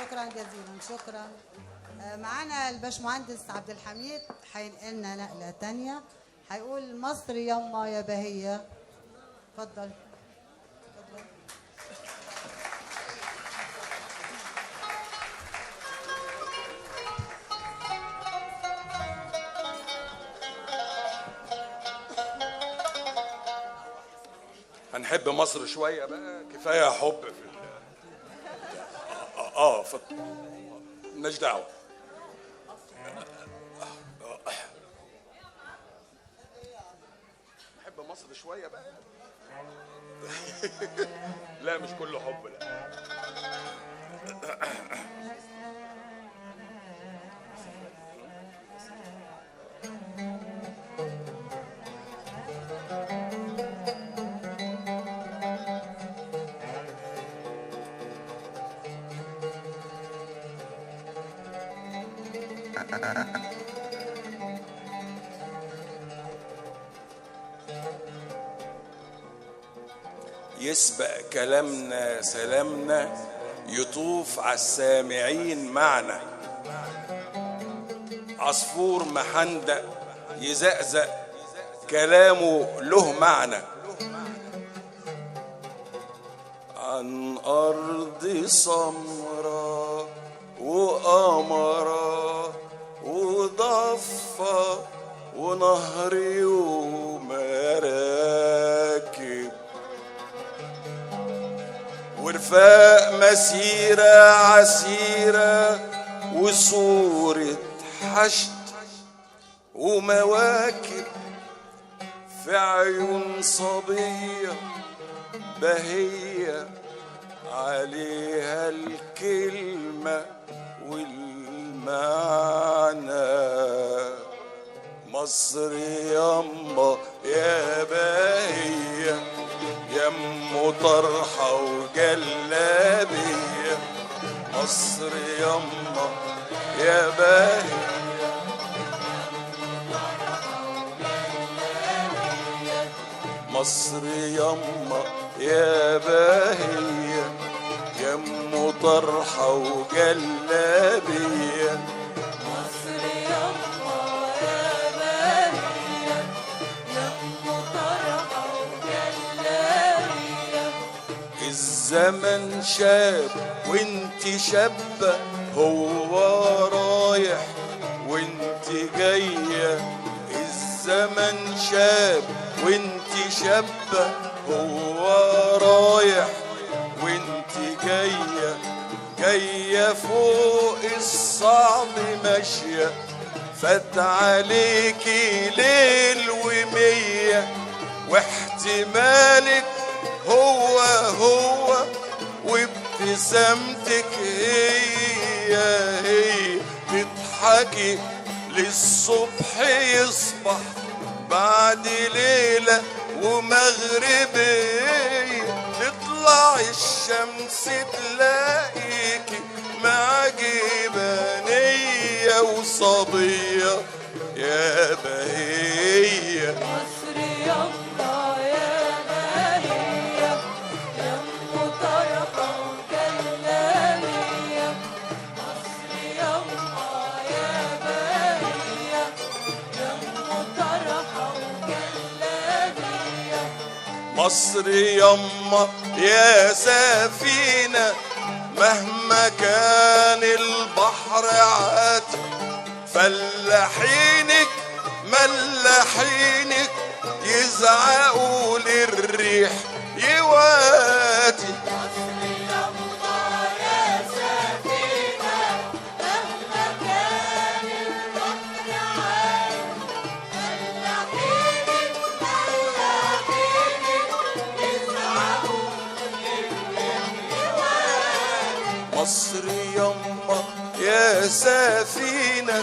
شكرا جزيلا. شكرا. معانا الباشمهندس عبد الحميد هينقلنا نقله تانية، هيقول مصر يما يا بهيه. اتفضل. هنحب مصر شويه بقى، كفايه حب في مالناش دعوه. نحب مصر شويه بقى. لا مش كله حب، لا. يسبق كلامنا سلامنا، يطوف على السامعين معنا. عصفور محندق يزقزق كلامه له معنى. عن أرض سمراء وقمرة وضفة ونهر ومراكب ورفاق مسيرة عسيرة وصورة حشد ومواكب في عيون صبية بهية عليها الكلمة والمعنى. مصر يما يا بهية يم طرحة وجلابية. مصر يما يا بهية مصر يما يا بهية يم طرحة وجلابية. مصر يما يا بهية يم طرحة وجلابية. الزمن شاب وانت شابة، هو رايح وانت جاية. الزمن شاب وانت شابة، هو رايح وانت جاية. جاية فوق الصعب ماشية، فات عليكي ليل ومية. واحتمالك هو هو وابتسامتك هي تضحكي للصبح يصبح بعد ليلة ومغربية. تطلع الشمس تلاقيكي مع جبانية وصبية يا بهية. مصر يما يا بهية يم طرحة وجلابية. مصر يما يا بهية يم طرحة وجلابية. مصر يما يا سفينة مهما كان البحر عاتي. فلاحينك ملاحينك يزعقوا للريح يواتي. مصر يما يا سفينة مهما كان البحر عاتي. فلاحينك يزعقوا للريح يواتي. مصر يما يا سفينة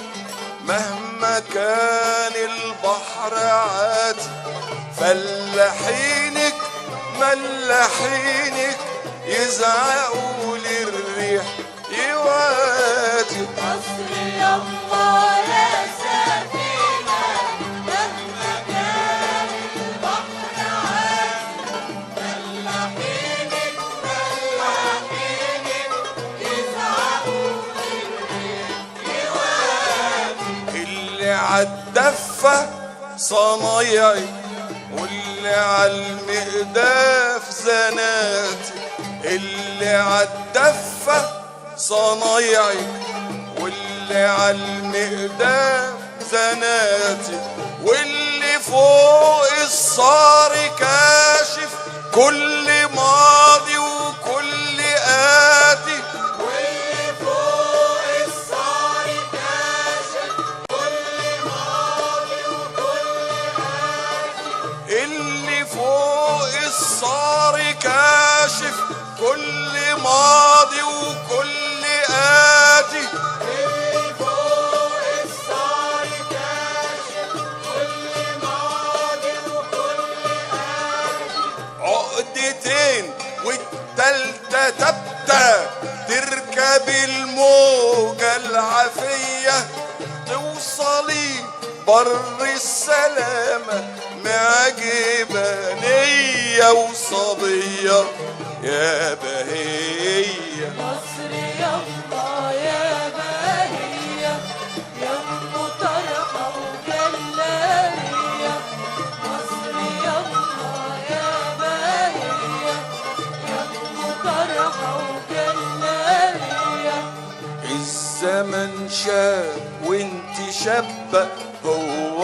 مهما كان البحر عاتي. فلاحينك ملاحينك يزعقوا للريح يواتي. مصر يما يا سفينة مهما كان البحر عاتي. فلاحينك يزعقوا عالدفة صنايعي واللي عالمقداف زناتي. اللي عالدفة صنايعي واللي عالمقداف زناتي. واللي فوق الصار كاشف كل ماضي وكل آتي. واللي فوق الصار كاشف كل ماضي وكل آتي. اللي فوق الصار كاشف كل ماضي وكل آتي. اللي فوق الصار كاشف كل ماضي وكل آتي. عقدتين والتالتة تبتة تركب الموجة العافية توصلي بر السلامة معجبانية وصبية يا بهية. مصر يما يا بهية يم طرحة وجلالية. مصر يما يا بهية يم طرحة وجلالية. الزمن شاب وانت شابة هو